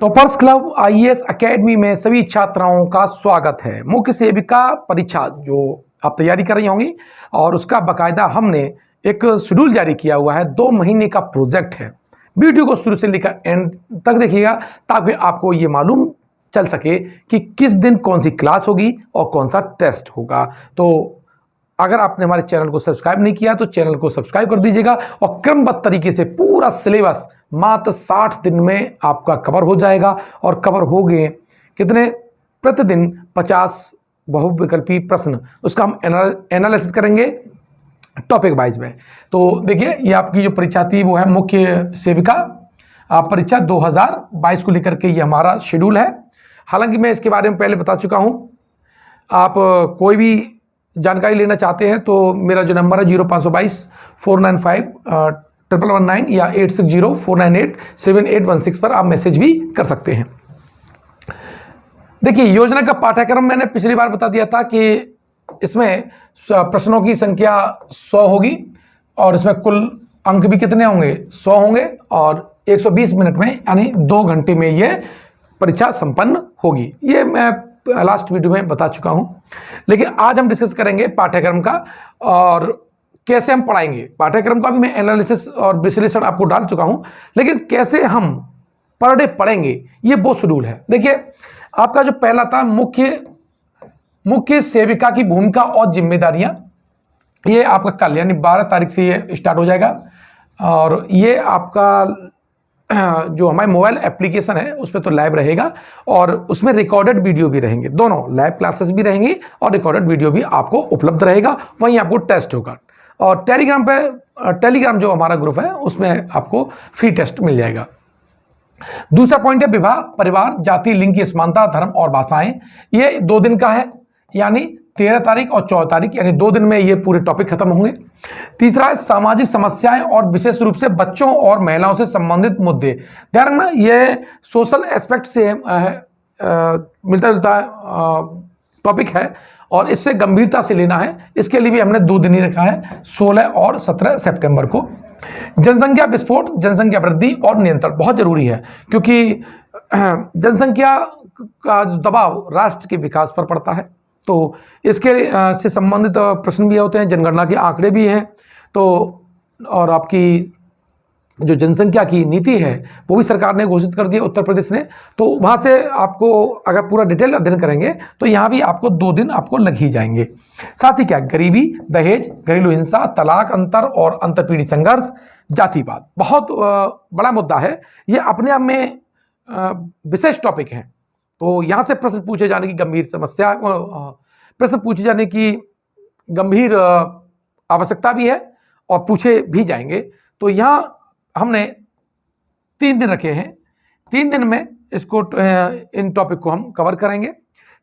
Toppers club IAS academy में सभी छात्राओं का स्वागत है। मुख्य सेविका परीक्षा जो आप तैयारी कर रही होंगी और उसका बाकायदा हमने एक शेड्यूल जारी किया हुआ है। 2 महीने का प्रोजेक्ट है। वीडियो को शुरू से लेकर एंड तक देखिएगा ताकि आपको ये मालूम चल सके कि किस दिन कौन सी क्लास होगी और कौन सा टेस्ट होगा। तो अगर आपने हमारे चैनल को सब्सक्राइब नहीं किया तो चैनल को सब्सक्राइब कर दीजिएगा और क्रमबद्ध तरीके से पूरा सिलेबस मात्र 60 दिन में आपका कवर हो जाएगा। और कवर हो गए कितने? प्रतिदिन 50 बहुविकल्पी प्रश्न, उसका हम एनालिसिस करेंगे टॉपिक वाइज में। तो देखिए, ये आपकी जो परीक्षा थी वो है मुख्य सेविका परीक्षा 2022 को लेकर के ये हमारा शेड्यूल है। हालांकि मैं इसके बारे में पहले बता चुका हूँ। आप कोई भी जानकारी लेना चाहते हैं तो मेरा जो नंबर है 0522 495 1119 या 860 498 7816 पर आप मैसेज भी कर सकते हैं। देखिए, योजना का पाठ्यक्रम मैंने पिछली बार बता दिया था कि इसमें प्रश्नों की संख्या 100 होगी और इसमें कुल अंक भी कितने होंगे? 100 होंगे और 120 मिनट में यानी 2 घंटे में ये परीक्षा संपन्न होगी। ये मैं लास्ट वीडियो में बता चुका हूं। लेकिन आज हम डिस्कस करेंगे पाठ्यक्रम का और कैसे हम पढ़ाएंगे। पाठ्यक्रम का भी मैं एनालिसिस और विश्लेषण आपको डाल चुका हूं, लेकिन कैसे हम पर डे पढ़ेंगे ये वो शेड्यूल है। देखिए, आपका जो पहला था मुख्य सेविका की भूमिका और जिम्मेदारियां, ये आपका कल यानी 12 तारीख से ये स्टार्ट हो जाएगा। और ये आपका जो हमारे मोबाइल एप्लीकेशन है उस पर तो लाइव रहेगा और उसमें रिकॉर्डेड वीडियो भी रहेंगे। दोनों लाइव क्लासेस भी रहेंगी और रिकॉर्डेड वीडियो भी आपको उपलब्ध रहेगा। वहीं आपको टेस्ट होगा और टेलीग्राम जो हमारा ग्रुप है उसमें आपको फ्री टेस्ट मिल जाएगा। दूसरा पॉइंट है विवाह, परिवार, जाति, लिंग की समानता, धर्म और भाषाएं। ये 2 दिन का है, यानी 13 तारीख और 14 तारीख, यानी 2 दिन में ये पूरे टॉपिक खत्म होंगे। तीसरा है सामाजिक समस्याएं और विशेष रूप से बच्चों और महिलाओं से संबंधित मुद्दे। ध्यान रखना, ये सोशल एस्पेक्ट से मिलता जुलता टॉपिक है और इससे गंभीरता से लेना है। इसके लिए भी हमने 2 दिन ही रखा है, 16 और 17 सितंबर को। जनसंख्या विस्फोट, जनसंख्या वृद्धि और नियंत्रण बहुत जरूरी है, क्योंकि जनसंख्या का दबाव राष्ट्र के विकास पर पड़ता है। तो इसके से संबंधित प्रश्न भी होते हैं, जनगणना के आंकड़े भी हैं। तो और आपकी जो जनसंख्या की नीति है वो भी सरकार ने घोषित कर दी है, उत्तर प्रदेश ने। तो वहाँ से आपको अगर पूरा डिटेल अध्ययन करेंगे तो यहाँ भी आपको 2 दिन आपको लग ही जाएंगे। साथ ही क्या, गरीबी, दहेज, घरेलू हिंसा, तलाक, अंतर और अंतरपीढ़ी संघर्ष, जातिवाद बहुत बड़ा मुद्दा है। ये अपने आप में विशेष टॉपिक है। तो यहाँ से प्रश्न पूछे जाने की गंभीर आवश्यकता भी है और पूछे भी जाएंगे। तो यहाँ हमने 3 दिन रखे हैं। 3 दिन में इसको इन टॉपिक को हम कवर करेंगे।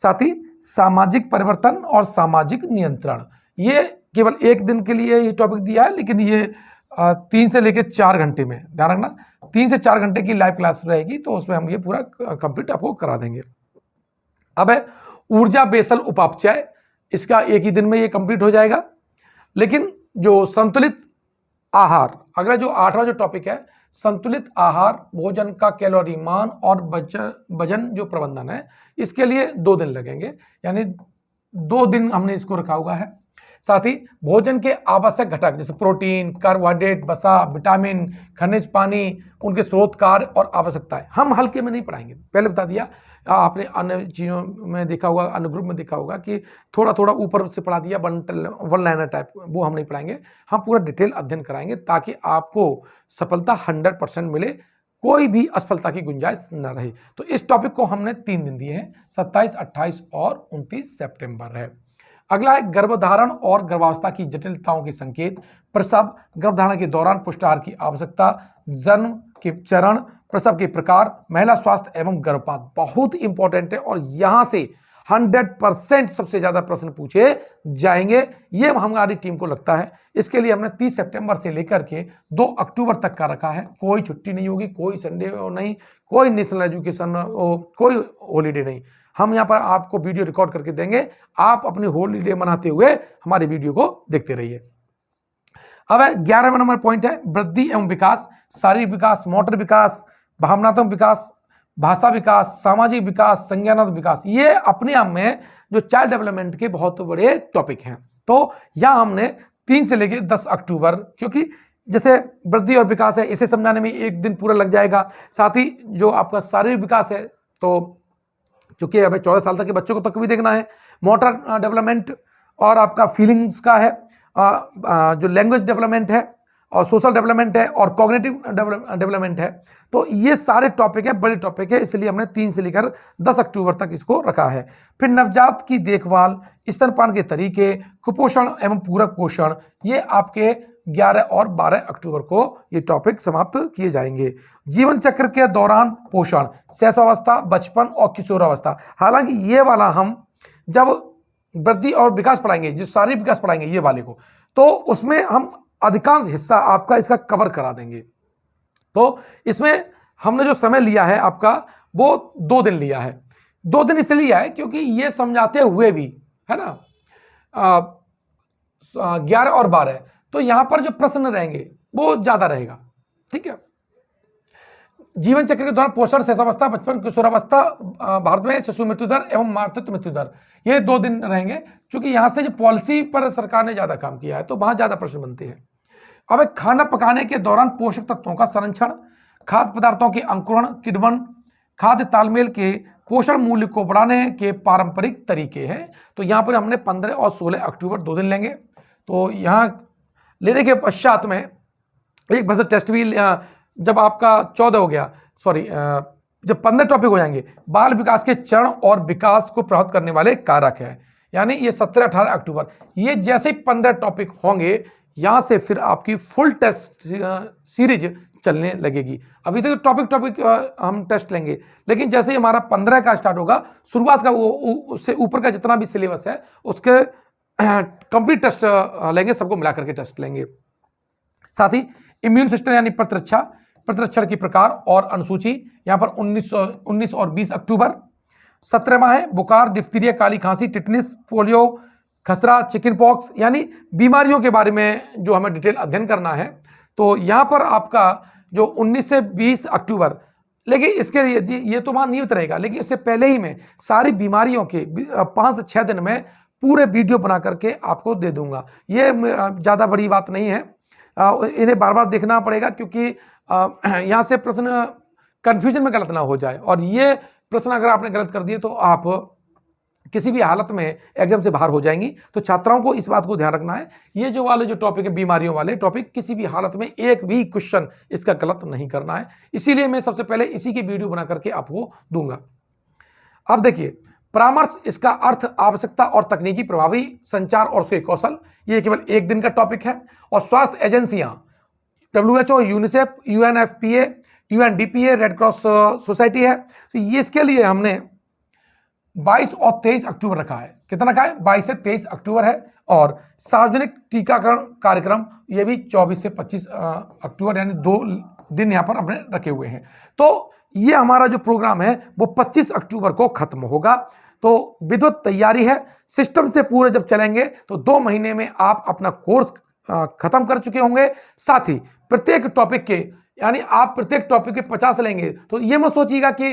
साथ ही सामाजिक परिवर्तन और सामाजिक नियंत्रण, ये केवल 1 दिन के लिए ये टॉपिक दिया है, लेकिन ये 3 से लेकर 4 घंटे में, ध्यान रखना 3 से 4 घंटे की लाइव क्लास रहेगी। तो उसमें हम ये पूरा कंप्लीट आपको करा देंगे। अब है ऊर्जा बेसल उपापचय, इसका 1 ही दिन में ये कंप्लीट हो जाएगा। लेकिन जो संतुलित आहार, अगला जो 8वां जो टॉपिक है, संतुलित आहार, भोजन का कैलोरी मान और वजन जो प्रबंधन है, इसके लिए 2 दिन लगेंगे, यानी 2 दिन हमने इसको रखा हुआ है। साथ ही भोजन के आवश्यक घटक जैसे प्रोटीन, कार्बोहाइड्रेट, वसा, विटामिन, खनिज, पानी, उनके स्रोत, कार्य और आवश्यकताएं हम हल्के में नहीं पढ़ाएंगे। पहले बता दिया, आपने अन्य चीज़ों में देखा होगा, अन्य ग्रुप में देखा होगा कि थोड़ा थोड़ा ऊपर से पढ़ा दिया, वन लाइनर टाइप, वो हम नहीं पढ़ाएंगे। हम पूरा डिटेल अध्ययन कराएंगे ताकि आपको सफलता 100% मिले, कोई भी असफलता की गुंजाइश न रहे। तो इस टॉपिक को हमने 3 दिन दिए हैं, 27, 28 और 29 सितंबर है। अगला है गर्भधारण और गर्भावस्था की जटिलताओं के संकेत, प्रसव, गर्भधारण के दौरान पुष्टाहार की आवश्यकता, जन्म के चरण, प्रसव के प्रकार, महिला स्वास्थ्य एवं गर्भपात बहुत इंपॉर्टेंट है और यहां से 100% सबसे ज्यादा प्रश्न पूछे जाएंगे, ये हमारी टीम को लगता है। इसके लिए हमने 30 सितंबर से लेकर के 2 अक्टूबर तक का रखा है। कोई छुट्टी नहीं होगी, कोई संडे नहीं, कोई नेशनल एजुकेशन, कोई हॉलीडे नहीं। हम यहाँ पर आपको वीडियो रिकॉर्ड करके देंगे, आप अपनी हॉलीडे मनाते हुए हमारे वीडियो को देखते रहिए। अब 11वां नंबर पॉइंट है वृद्धि एवं विकास, शारीरिक विकास, मोटर विकास, भावनात्मक विकास, भाषा विकास, सामाजिक विकास, संज्ञानात्मक विकास, ये अपने आप में जो चाइल्ड डेवलपमेंट के बहुत बड़े टॉपिक हैं। तो यहाँ हमने 3 से लेकर 10 अक्टूबर, क्योंकि जैसे वृद्धि और विकास है, इसे समझाने में एक दिन पूरा लग जाएगा। साथ ही जो आपका शारीरिक विकास है, तो चूंकि अभी 14 साल तक के बच्चों को तक भी देखना है, मोटर डेवलपमेंट और आपका फीलिंग्स का है, जो लैंग्वेज डेवलपमेंट है और सोशल डेवलपमेंट है और कॉग्निटिव डेवलपमेंट है। तो ये सारे टॉपिक है, बड़े टॉपिक है, इसलिए हमने 3 से लेकर 10 अक्टूबर तक इसको रखा है। फिर नवजात की देखभाल, स्तनपान के तरीके, कुपोषण एवं पूरक पोषण, ये आपके 11 और 12 अक्टूबर को ये टॉपिक समाप्त किए जाएंगे। जीवन चक्र के दौरान पोषण, शैशवावस्था, बचपन और किशोरावस्था। हालांकि ये वाला हम जब वृद्धि और विकास पढ़ाएंगे, जो शारीरिक विकास पढ़ाएंगे ये वाले को, तो उसमें हम अधिकांश हिस्सा आपका इसका कवर करा देंगे। तो इसमें हमने जो समय लिया है आपका, वो 2 दिन लिया है। 2 दिन इसलिए लिया है क्योंकि ये समझाते हुए भी, है ना, 11 और 12, तो यहां पर जो प्रश्न रहेंगे वो ज्यादा रहेगा। ठीक है। जीवन चक्र के दौरान पोषण, शैशवावस्था, बचपन, किशोरावस्था, भारत में शिशु मृत्यु दर एवं मातृत्व मृत्यु दर, ये 2 दिन रहेंगे। क्योंकि यहां से जो पॉलिसी पर सरकार ने ज्यादा काम किया है, तो वहां ज्यादा प्रश्न बनते हैं। अब खाना पकाने के दौरान पोषक तत्वों का संरक्षण, खाद्य पदार्थों के अंकुरण, किण्वन, खाद्य तालमेल के पोषण मूल्य को बढ़ाने के पारंपरिक तरीके हैं। तो यहाँ पर हमने 15 और 16 अक्टूबर 2 दिन लेंगे। तो यहाँ लेने के पश्चात में एक बस टेस्ट भी, जब आपका 14 हो गया, सॉरी, जब 15 टॉपिक हो जाएंगे, बाल विकास के चरण और विकास को प्रभावित करने वाले कारक है, यानी ये 17-18 अक्टूबर, ये जैसे ही 15 टॉपिक होंगे, यहां से फिर आपकी फुल टेस्ट सीरीज चलने लगेगी। अभी तक टॉपिक हम टेस्ट लेंगे, लेकिन जैसे ही हमारा 15 का स्टार्ट होगा, शुरुआत का वो उससे ऊपर का जितना भी सिलेबस है उसके कंप्लीट टेस्ट लेंगे, सबको मिला करके टेस्ट लेंगे। साथ ही इम्यून सिस्टम यानी प्रतिरक्षण की प्रकार और अनुसूची, यहां पर 19 और 20 अक्टूबर। 17वां है बुखार, डिप्थीरिया, काली खांसी, टिटनिस, पोलियो, खसरा, चिकन पॉक्स, यानी बीमारियों के बारे में जो हमें डिटेल अध्ययन करना है। तो यहां पर आपका जो 19 से 20 अक्टूबर, लेकिन इसके लिए ये तो वहां नियमित रहेगा, लेकिन इससे पहले ही मैं सारी बीमारियों के 5 से 6 दिन में पूरे वीडियो बना करके आपको दे दूंगा। ये ज़्यादा बड़ी बात नहीं है, इन्हें बार बार देखना पड़ेगा, क्योंकि यहाँ से प्रश्न कन्फ्यूजन में गलत ना हो जाए, और ये प्रश्न अगर आपने गलत कर दिए तो आप किसी भी हालत में एग्जाम से बाहर हो जाएंगी। तो छात्राओं को इस बात को ध्यान रखना है, ये जो वाले जो टॉपिक है, बीमारियों वाले टॉपिक, किसी भी हालत में एक भी क्वेश्चन इसका गलत नहीं करना है। इसीलिए मैं सबसे पहले इसी की वीडियो बना करके आपको दूंगा। अब देखिए, परामर्श, इसका अर्थ, आवश्यकता और तकनीकी प्रभावी संचार और उसके कौशल, ये केवल 1 दिन का टॉपिक है। और स्वास्थ्य एजेंसियां, WHO, UNICEF, UNFPA, UNDPA, red cross society है, तो ये इसके लिए हमने 22 और 23 अक्टूबर रखा है। कितना रखा है? 22 से 23 अक्टूबर है। और सार्वजनिक टीकाकरण कार्यक्रम, ये भी 24 से 25 अक्टूबर, यानी 2 दिन यहाँ पर हमने रखे हुए हैं। तो ये हमारा जो प्रोग्राम है वो 25 अक्टूबर को खत्म होगा। तो विद्युत तैयारी है, सिस्टम से पूरे जब चलेंगे तो 2 महीने में आप अपना कोर्स खत्म कर चुके होंगे। साथ ही प्रत्येक टॉपिक के, यानी आप प्रत्येक टॉपिक के 50 लेंगे, तो ये मत सोचिएगा कि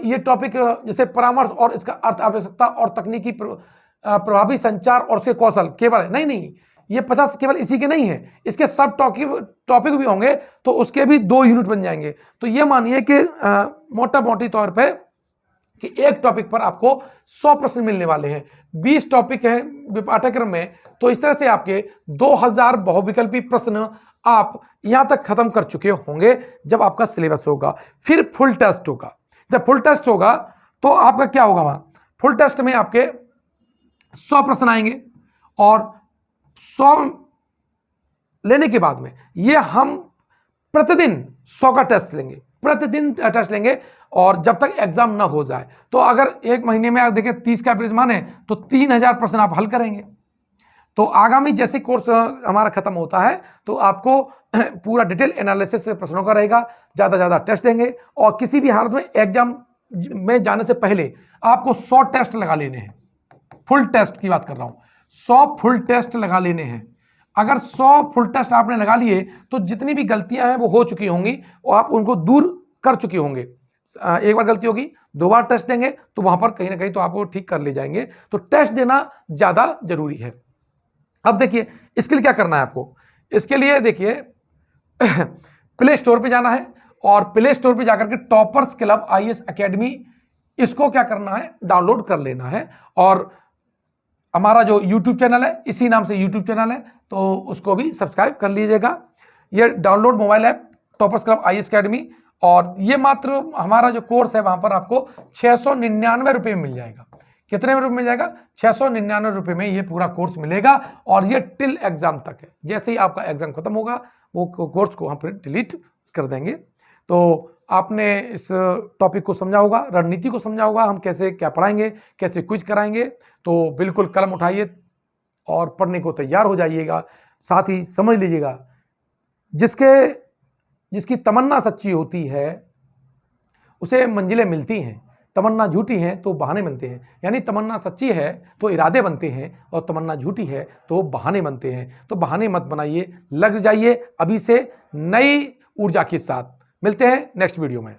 ये टॉपिक जैसे परामर्श और इसका अर्थ, आवश्यकता और तकनीकी प्रभावी संचार और उसके कौशल केवल है, नहीं, ये 50 केवल इसी के नहीं है, इसके सब टॉपिक भी होंगे, तो उसके भी 2 यूनिट बन जाएंगे। तो ये मानिए कि मोटा मोटी तौर पे कि एक टॉपिक पर आपको 100 प्रश्न मिलने वाले हैं। 20 टॉपिक हैं पाठ्यक्रम में, तो इस तरह से आपके 2000 बहुविकल्पी प्रश्न आप यहां तक खत्म कर चुके होंगे जब आपका सिलेबस होगा। फिर फुल टेस्ट होगा। जब फुल टेस्ट होगा तो आपका क्या होगा, वहां फुल टेस्ट में आपके 100 प्रश्न आएंगे, और 100 लेने के बाद में ये हम प्रतिदिन 100 का टेस्ट लेंगे, प्रतिदिन टेस्ट लेंगे, और जब तक एग्जाम ना हो जाए। तो अगर 1 महीने में आप देखें 30 का एवरेज माने तो 3000 प्रश्न आप हल करेंगे। तो आगामी जैसे कोर्स हमारा खत्म होता है तो आपको पूरा डिटेल एनालिसिस से प्रश्नों का रहेगा, ज़्यादा टेस्ट देंगे, और किसी भी हालत में एग्जाम में जाने से पहले आपको 100 टेस्ट लगा लेने हैं। फुल टेस्ट की बात कर रहा हूं, 100 फुल टेस्ट लगा लेने हैं। अगर 100 फुल टेस्ट आपने लगा लिए तो जितनी भी गलतियां हैं वो हो चुकी होंगी और आप उनको दूर कर चुके होंगे। एक बार गलती होगी, 2 बार टेस्ट देंगे तो वहां पर कहीं ना कहीं तो आपको ठीक कर ले जाएंगे। तो टेस्ट देना ज्यादा जरूरी है। अब देखिए इसके लिए क्या करना है आपको। इसके लिए देखिए प्ले स्टोर पे जाना है और प्ले स्टोर पे जाकर के टॉपर्स क्लब आईएएस एकेडमी इसको क्या करना है, डाउनलोड कर लेना है। और हमारा जो यूट्यूब चैनल है, इसी नाम से यूट्यूब चैनल है, तो उसको भी सब्सक्राइब कर लीजिएगा। ये download mobile app toppers club IAS academy, और ये मात्र हमारा जो कोर्स है वहां पर आपको 699 रुपए में मिल जाएगा। कितने रुपए में मिल जाएगा? 699 रुपए में ये पूरा कोर्स मिलेगा। और ये टिल एग्जाम तक है। जैसे ही आपका एग्जाम खत्म होगा वो कोर्स को हम फिर डिलीट कर देंगे। तो आपने इस टॉपिक को समझा होगा, रणनीति को समझा होगा, हम कैसे क्या पढ़ाएंगे, कैसे क्विज कराएंगे। तो बिल्कुल कलम उठाइए और पढ़ने को तैयार हो जाइएगा। साथ ही समझ लीजिएगा, जिसकी तमन्ना सच्ची होती है उसे मंजिलें मिलती हैं, तमन्ना झूठी है तो बहाने बनते हैं। यानी तमन्ना सच्ची है तो इरादे बनते हैं, और तमन्ना झूठी है तो बहाने बनते हैं। तो बहाने मत बनाइए, लग जाइए अभी से नई ऊर्जा के साथ। मिलते हैं नेक्स्ट वीडियो में।